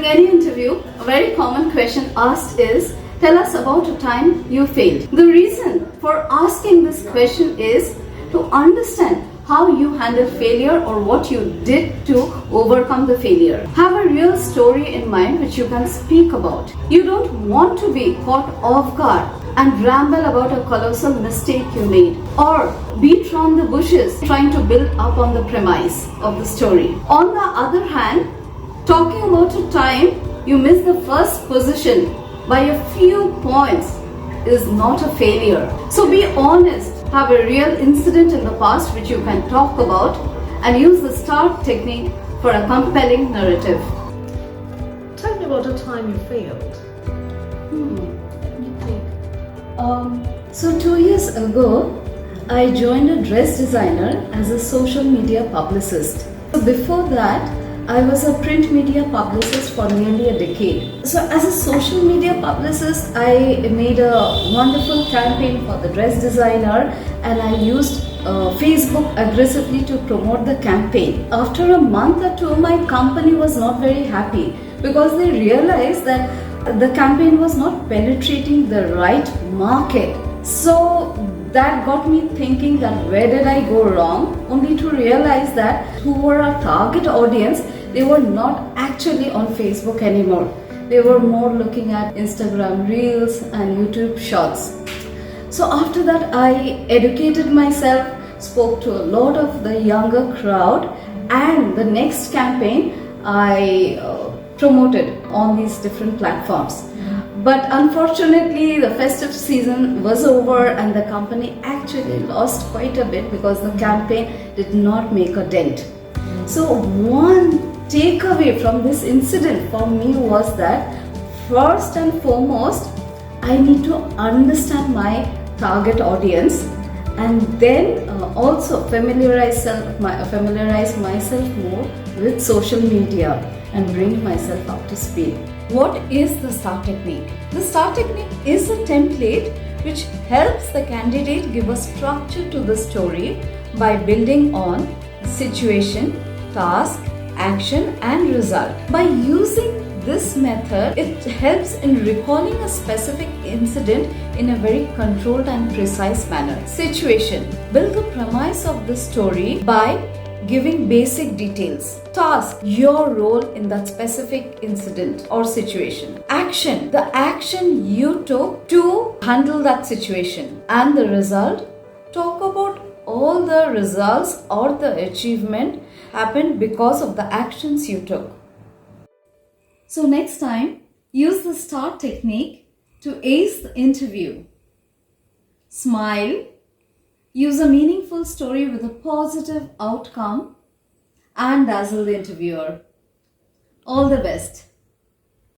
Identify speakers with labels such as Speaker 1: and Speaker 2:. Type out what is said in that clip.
Speaker 1: During any interview, a very common question asked is, tell us about a time you failed. The reason for asking this question is to understand how you handle failure or what you did to overcome the failure. Have a real story in mind which you can speak about. You don't want to be caught off guard and ramble about a colossal mistake you made, or beat around the bushes trying to build up on the premise of the story. On the other hand, talking about a time you missed the first position by a few points is not a failure. So be honest, have a real incident in the past which you can talk about, and use the STAR technique for a compelling narrative.
Speaker 2: Tell me about a time you failed.
Speaker 1: Let me think. So 2 years ago, I joined a dress designer as a social media publicist. So before that, I was a print media publicist for nearly a decade. So as a social media publicist, I made a wonderful campaign for the dress designer, and I used Facebook aggressively to promote the campaign. After a month or two, my company was not very happy because they realized that the campaign was not penetrating the right market. So that got me thinking that where did I go wrong, only to realize that who were our target audience, they were not actually on Facebook anymore. They were more looking at Instagram Reels and YouTube Shorts. So after that, I educated myself, spoke to a lot of the younger crowd, and the next campaign I promoted on these different platforms. But unfortunately, the festive season was over and the company actually lost quite a bit because the campaign did not make a dent. So one takeaway from this incident for me was that first and foremost, I need to understand my target audience, and then also familiarize myself more with social media and bring myself up to speed. What is the STAR technique? The STAR technique is a template which helps the candidate give a structure to the story by building on situation, task, action and result. By using this method, it helps in recalling a specific incident in a very controlled and precise manner. Situation. Build the premise of the story by giving basic details. Task, your role in that specific incident or situation. Action, the action you took to handle that situation. And the result, talk about all the results or the achievement happened because of the actions you took. So next time, use the STAR technique to ace the interview. Smile. Use a meaningful story with a positive outcome and dazzle the interviewer. All the best.